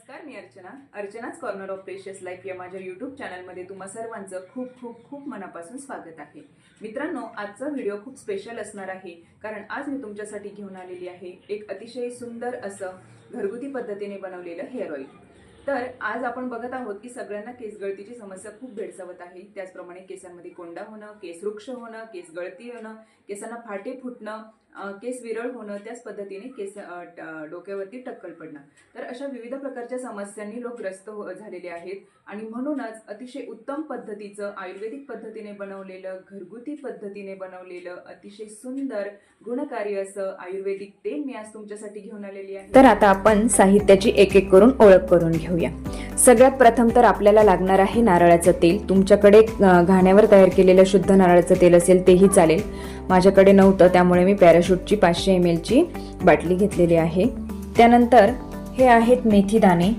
नमस्कार, मी अर्चनाच corner of precious life या माझ्या यूट्यूब चॅनलमध्ये तुम्हा सर्वांचं खूप खूप खूप मनापासून स्वागत आहे. मित्रांनो, आजचा व्हिडिओ खूप स्पेशल असणार आहे, कारण आज मी तुमच्यासाठी घेऊन आलेली आहे एक अतिशय सुंदर असं घरगुती पद्धतीने बनवलेलं हेअर ऑइल. तर आज आपण बघत आहोत की सगळ्यांना केस गळतीची समस्या खूप भेडसावत आहे. त्याचप्रमाणे केसांमध्ये कोंडा होणं, केस वृक्ष होणं, केस गळती होणं, केसांना फाटे फुटणं, केस विरळ होणं, त्याच पद्धतीने केस डोक्यावरती टक्कल पडणं, तर अशा विविध प्रकारच्या समस्यांनी लोक ग्रस्त झालेले आहेत. आणि म्हणूनच अतिशय उत्तम पद्धतीचं आयुर्वेदिक पद्धतीने बनवलेलं, घरगुती पद्धतीने बनवलेलं अतिशय सुंदर गुणकारी असं आयुर्वेदिक तेल मी आज तुमच्यासाठी घेऊन आलेली आहे. तर आता आपण साहित्याची एक एक करून ओळख करून घेऊया. सगळ्यात प्रथम तर आपल्याला लागणार आहे नारळाचं तेल. तुमच्याकडे घाण्यावर तयार केलेलं शुद्ध नारळाचं तेल असेल तेही चालेल. माझ्याकडे नव्हतं, त्यामुळे मी पॅराशूटची 500 ml ची बाटली घेतलेली आहे. त्यानंतर हे आहेत मेथी दाणे.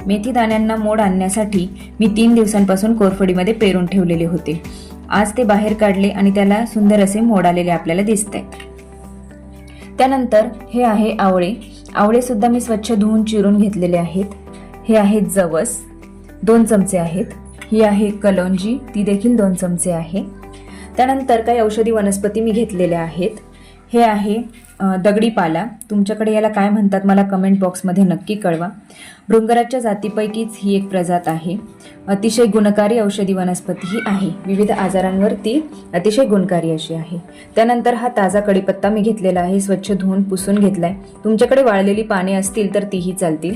मेथी दाण्यांना मोड आणण्यासाठी मी 3 दिवसांपासून कोरफडीमध्ये पेरून ठेवलेले होते. आज ते बाहेर काढले आणि त्याला सुंदर असे मोड आलेले आपल्याला दिसत आहेत. त्यानंतर हे आहे आवळे. आवळे सुद्धा मी स्वच्छ धुवून चिरून घेतलेले आहेत. हे आहेत जवस, 2 चमचे आहेत. ही आहे कलोंजी, ती देखील 2 चमचे आहे. त्यानंतर काही औषधी वनस्पती मी घेतलेल्या आहेत. हे आहे दगडी पाला. तुमच्याकडे याला काय म्हणतात मला कमेंट बॉक्समध्ये नक्की कळवा. भृंगराच्या जातीपैकीच ही एक प्रजात आहे. अतिशय गुणकारी औषधी वनस्पती ही आहे. विविध आजारांवर ती अतिशय गुणकारी अशी आहे. त्यानंतर हा ताजा कढीपत्ता मी घेतलेला आहे, स्वच्छ धुवून पुसून घेतलाय. तुमच्याकडे वाळलेली पाने असतील तर तीही चालतील.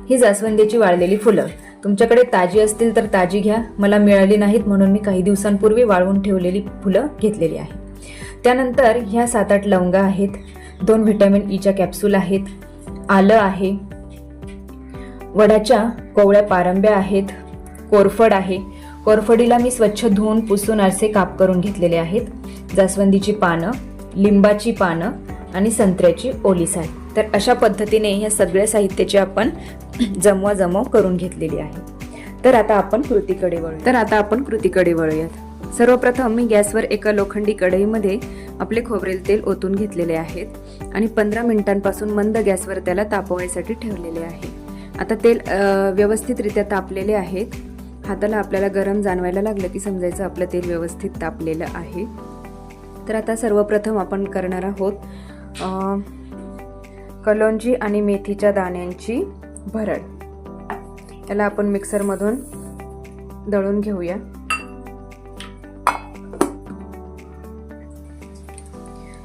ही जास्वंदीची वाळलेली फुलं. तुमच्याकडे ताजी असतील तर ताजी घ्या. मला मिळाली नाहीत म्हणून मी काही दिवसांपूर्वी वाळवून ठेवलेली फुलं घेतलेली आहे. त्यानंतर ह्या 7-8 लवंगा आहेत. 2 व्हिटॅमिन ईच्या कॅप्सूल आहेत. आलं आहे. वडाच्या कोवळ्या पारंब्या आहेत. कोरफड आहे. कोरफडीला मी स्वच्छ धुवून पुसून असे काप करून घेतलेले आहेत. जास्वंदीची पानं, लिंबाची पानं आणि संत्र्याची ओली साल. तर अशा पद्धतीने या सगळ्या साहित्याची आपण जमवाजमव करून घेतलेली आहे. तर आता आपण कृतीकडे वळूयात. सर्वप्रथम मी गॅसवर एका लोखंडी कढईमध्ये आपले खोबरेल तेल ओतून घेतलेले आहेत आणि 15 मिनिटांपासून मंद गॅसवर त्याला तापवण्यासाठी ठेवलेले आहे. आता तेल व्यवस्थितरित्या तापलेले आहेत. हाताला आपल्याला गरम जाणवायला लागलं की समजायचं आपलं तेल व्यवस्थित तापलेलं आहे. तर आता सर्वप्रथम आपण करणार आहोत कलोंजी आणि मेथीच्या दाण्यांची भरड. याला आपण मिक्सरमधून दळून घेऊया.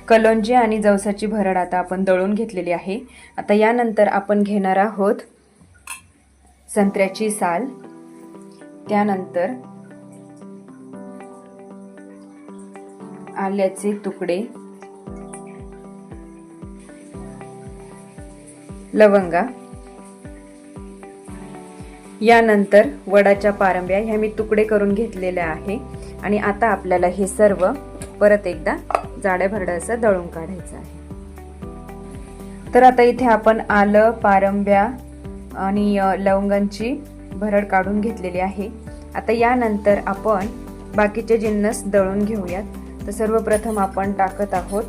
कलोंजी आणि जवसाची भरड आता आपण दळून घेतलेली आहे. आता यानंतर आपण घेणार आहोत संत्र्याची साल, त्यानंतर आल्याचे तुकडे, लवंगा, यानंतर वडाच्या पारंब्या ह्या मी तुकडे करून घेतलेल्या आहे. आणि आता आपल्याला हे सर्व परत एकदा जाड्या भरडं असं दळून काढायचं आहे. तर आता इथे आपण आलं, पारंब्या आणि लवंगांची भरड काढून घेतलेली आहे. आता यानंतर आपण बाकीचे जिन्नस दळून घेऊयात. तर सर्वप्रथम आपण टाकत आहोत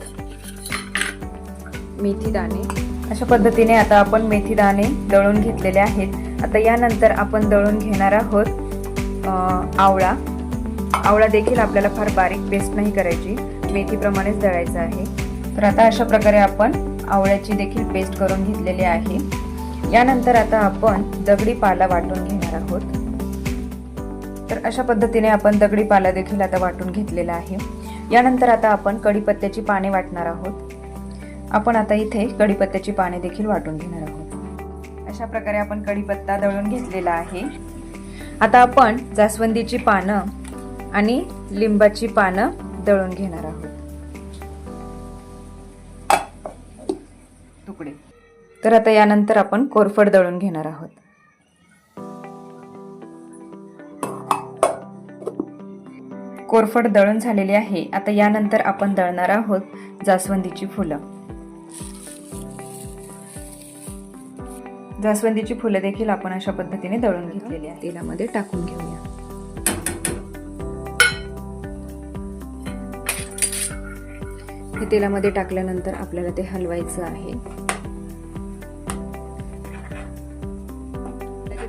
मेथी दाणे. अशा पद्धतीने आता आपण मेथी दाणे दळून घेतलेले आहेत. आता यानंतर आपण दळून घेणार आहोत आवळा. आवळा देखील आपल्याला फार बारीक पेस्ट नाही करायची, मेथीप्रमाणेच दळायचा आहे. तर आता अशा प्रकारे आपण आवळ्याची देखील पेस्ट करून घेतलेली आहे. यानंतर आता आपण दगडी पाला वाटून घेणार आहोत. तर अशा पद्धतीने आपण दगडी पाला देखील आता वाटून घेतलेला आहे. यानंतर आता आपण कढीपत्त्याची पाने वाटणार आहोत. आपण आता इथे कढीपत्त्याची पाने देखील वाटून घेणार आहोत. अशा प्रकारे आपण कढीपत्ता दळून घेतलेला आहे. आता आपण जास्वंदीची पानं आणि लिंबाची पानं दळून घेणार आहोत तुकडे. तर आता यानंतर आपण कोरफड दळून घेणार आहोत. कोरफड दळून झालेली आहे. आता यानंतर आपण दळणार आहोत जास्वंदीची फुलं. जास्वंदीची फुलं देखील आपण अशा पद्धतीने दळून घेतलेली आहे. तेलामध्ये टाकून घेऊया. हे तेलामध्ये टाकल्यानंतर आपल्याला ते हलवायचं आहे.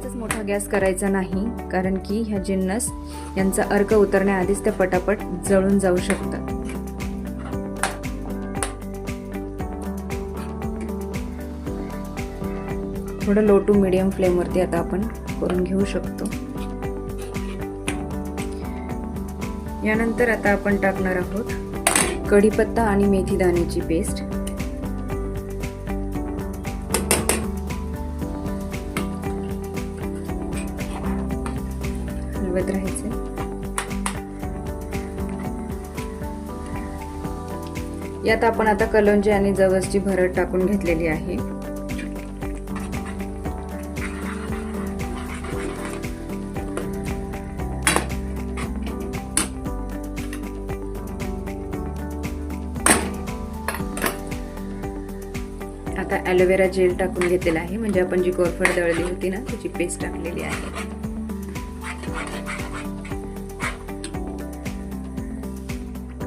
उगाचच मोठा गॅस करायचा नाही, कारण की ह्या जिन्नस यांचा अर्क उतरण्याआधीच त्या पटापट जळून जाऊ शकतात. थोडं लो टू मीडियम फ्लेमवरती आता आपण करून घेऊ शकतो. यानंतर आता आपण टाकणार आहोत कढीपत्ता आणि मेथी दाण्याची पेस्ट. हलवत राहायचे. यात आपण आता कलोंजी आणि जवसची भरड टाकून घेतलेली आहे. आता ॲलोवेरा जेल टाकून घेतलेला आहे, म्हणजे आपण जी कोरफड दळली होती ना त्याची पेस्ट टाकलेली आहे.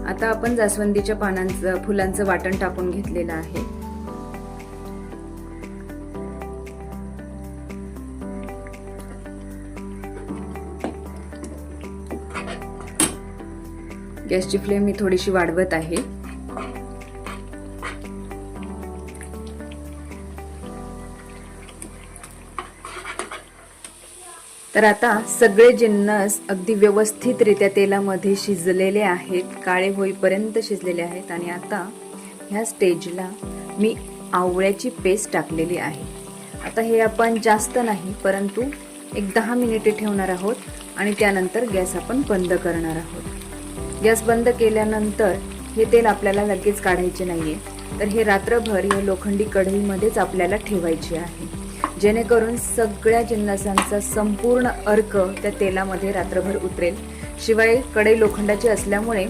आता आपण जास्वंदीच्या फुलांचं वाटण टाकून घेतलेलं आहे. गॅसची फ्लेम मी थोडीशी वाढवत आहे. तर आता सगळे जिन्नस अगदी व्यवस्थितरित्या तेलामध्ये शिजलेले आहेत, काळे होईपर्यंत शिजलेले आहेत. आणि आता ह्या स्टेजला मी आवळ्याची पेस्ट टाकलेली आहे. आता हे आपण जास्त नाही, परंतु एक 10 मिनिटे ठेवणार आहोत आणि त्यानंतर गॅस आपण बंद करणार आहोत. गॅस बंद केल्यानंतर हे तेल आपल्याला लगेच काढायचे नाहीये, तर हे रात्रभर या लोखंडी कढईमध्येच आपल्याला ठेवायचे आहे, जेणेकरून सगळ्या जिन्नसांचा संपूर्ण अर्क त्या तेलामध्ये रात्रभर उतरेल. शिवाय कढई लोखंडाची असल्यामुळे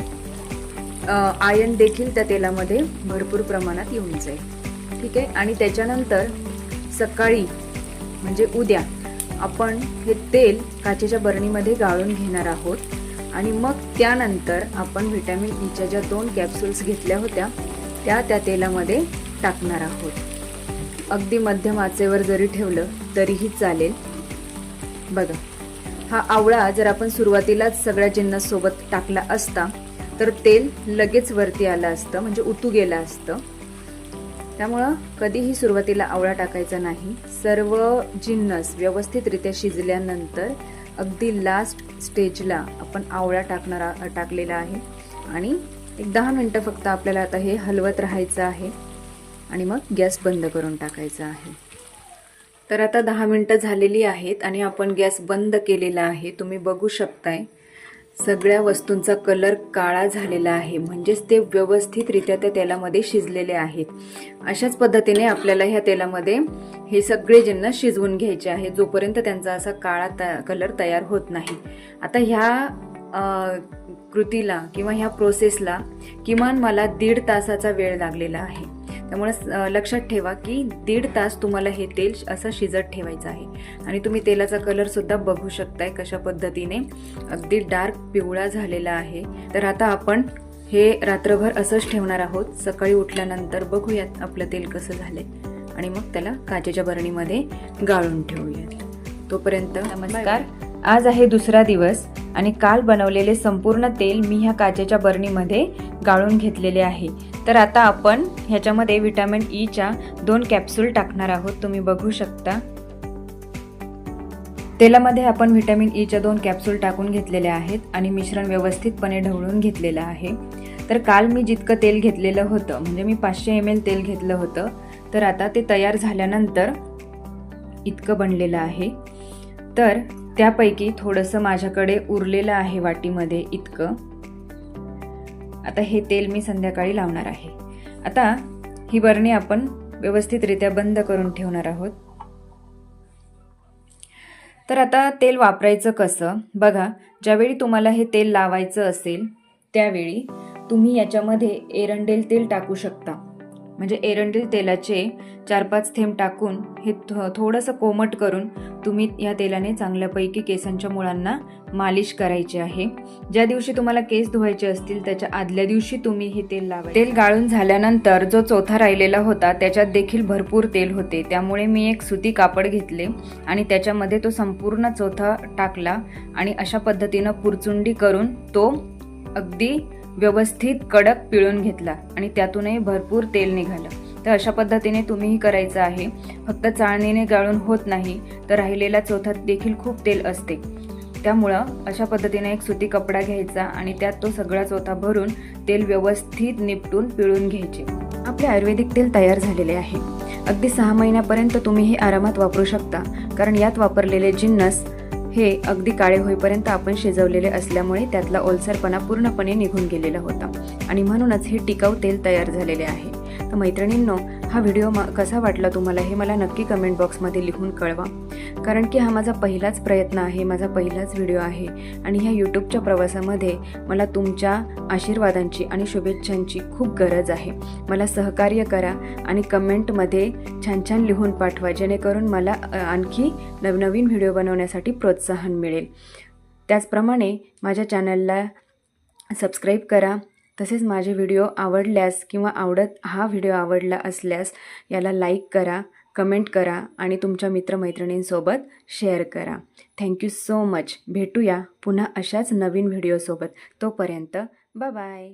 आयन देखील त्या तेलामध्ये भरपूर प्रमाणात येऊन जाईल. ठीक आहे. आणि त्याच्यानंतर सकाळी म्हणजे उद्या आपण हे तेल काचेच्या बरणीमध्ये गाळून घेणार आहोत. आणि मग त्यानंतर आपण व्हिटॅमिन ईच्या ज्या 2 कॅप्सूल्स घेतल्या होत्या त्या तेलामध्ये टाकणार आहोत. अगदी मध्यम आचेवर जरी ठेवलं तरीही चालेल. बघा, हा आवळा जर आपण सुरुवातीलाच सगळ्या जिन्नस सोबत टाकला असता तर तेल लगेच वरती आलं असतं, म्हणजे उतू गेलं असतं. त्यामुळं कधीही सुरुवातीला आवळा टाकायचा नाही. सर्व जिन्नस व्यवस्थितरित्या शिजल्यानंतर अगदी लास्ट स्टेजला आपण आवळा टाकलेला आहे. आणि एक 10 मिनिटं फक्त आपल्याला आता हे हलवत राहायचं आहे आणि मग गॅस बंद करून टाकायचा आहे. तर आता 10 मिनिटं झालेली आहेत आणि आपण गॅस बंद केलेला आहे. तुम्ही बघू शकताय सगळ्या वस्तूंचा कलर काळा झालेला आहे, म्हणजेच ते व्यवस्थितरित्या त्या तेलामध्ये शिजलेले आहेत. अशाच पद्धतीने आपल्याला ह्या तेलामध्ये हे सगळे जिन्नस शिजवून घ्यायचे आहे, जोपर्यंत त्यांचा असा काळा कलर तयार होत नाही. आता ह्या कृतीला किंवा ह्या प्रोसेसला किमान मला 1.5 तासाचा वेळ लागलेला आहे. त्यामुळे लक्षात ठेवा की 1.5 तास तुम्हाला हे तेल असं शिजत ठेवायचं आहे. आणि तुम्ही तेलाचा कलर सुद्धा बघू शकताय कशा पद्धतीने अगदी डार्क पिवळा झालेला आहे. तर आता आपण हे रात्रभर असंच ठेवणार आहोत. सकाळी उठल्यानंतर बघूयात आपलं तेल कसं झालंय आणि मग त्याला काचेच्या बरणीमध्ये गाळून ठेवूयात. तोपर्यंत नमस्कार. आज आहे दुसरा दिवस आणि काल बनवलेले संपूर्ण तेल मी ह्या काचेच्या बरणीमध्ये गाळून घेतलेले आहे. तर आता आपण ह्याच्यामध्ये व्हिटॅमिन ईच्या 2 कॅप्सूल टाकणार आहोत. तुम्ही बघू शकता तेलामध्ये आपण व्हिटॅमिन ईच्या 2 कॅप्सूल टाकून घेतलेले आहेत आणि मिश्रण व्यवस्थितपणे ढवळून घेतलेलं आहे. तर काल मी जितकं तेल घेतलेलं होतं, म्हणजे मी 500 ml तेल घेतलं होतं, तर आता ते तयार झाल्यानंतर इतकं बनलेलं आहे. तर त्यापैकी थोडंसं माझ्याकडे उरलेलं आहे वाटीमध्ये इतकं. आता हे तेल मी संध्याकाळी लावणार आहे. आता ही बरणी आपण व्यवस्थितरित्या बंद करून ठेवणार आहोत. तर आता तेल वापरायचं कसं बघा. ज्यावेळी तुम्हाला हे तेल लावायचं असेल त्यावेळी तुम्ही याच्यामध्ये एरंडेल तेल टाकू शकता. म्हणजे एरंडेल तेलाचे 4-5 थेंब टाकून हे थोडंसं कोमट करून तुम्ही या तेलाने चांगल्यापैकी केसांच्या मुळांना मालिश करायची आहे. ज्या दिवशी तुम्हाला केस धुवायचे असतील त्याच्या आदल्या दिवशी तुम्ही हे तेल लावायचे. तेल गाळून झाल्यानंतर जो चोथा राहिलेला होता त्याच्यात देखील भरपूर तेल होते, त्यामुळे मी एक सुती कापड घेतले आणि त्याच्यामध्ये तो संपूर्ण चोथा टाकला आणि अशा पद्धतीनं पुरचुंडी करून तो अगदी व्यवस्थित कडक पिळून घेतला आणि त्यातूनही भरपूर तेल निघालं. तर अशा पद्धतीने तुम्हीही करायचं आहे. फक्त चाळणीने गाळून होत नाही, तर राहिलेल्या चोथ्यात देखील खूप तेल असते. त्यामुळं अशा पद्धतीने एक सुती कपडा घ्यायचा आणि त्यात तो सगळा चोथा भरून तेल व्यवस्थित निपटून पिळून घ्यायचे. आपले आयुर्वेदिक तेल तयार झालेले आहे. अगदी 6 महिन्यापर्यंत तुम्ही हे आरामात वापरू शकता, कारण यात वापरलेले जिन्नस हे अगदी काळे होईपर्यंत आपण शिजवलेले असल्यामुळे त्यातला ओलसरपणा पूर्णपणे निघून गेलेला होता आणि म्हणूनच हे टिकाऊ तेल तयार झालेले आहे. तर मैत्रिणींनो, हा व्हिडिओ कसा वाटला तुम्हाला हे मला नक्की कमेंट बॉक्समध्ये लिहून कळवा, कारण की हा माझा पहिलाच प्रयत्न आहे, माझा पहिलाच व्हिडिओ आहे आणि ह्या यूट्यूबच्या प्रवासामध्ये मला तुमच्या आशीर्वादांची आणि शुभेच्छांची खूप गरज आहे. मला सहकार्य करा आणि कमेंटमध्ये छान छान लिहून पाठवा, जेणेकरून मला आणखी नवनवीन व्हिडिओ बनवण्यासाठी प्रोत्साहन मिळेल. त्याचप्रमाणे माझ्या चॅनलला सबस्क्राईब करा. तसेच माझे व्हिडिओ आवडल्यास किंवा हा व्हिडिओ आवडला असल्यास याला लाईक करा, कमेंट करा आणि तुमच्या मित्रमैत्रिणींसोबत शेअर करा. Thank you so much. भेटूया पुन्हा अशाच नवीन व्हिडिओसोबत. तोपर्यंत बाय बाय.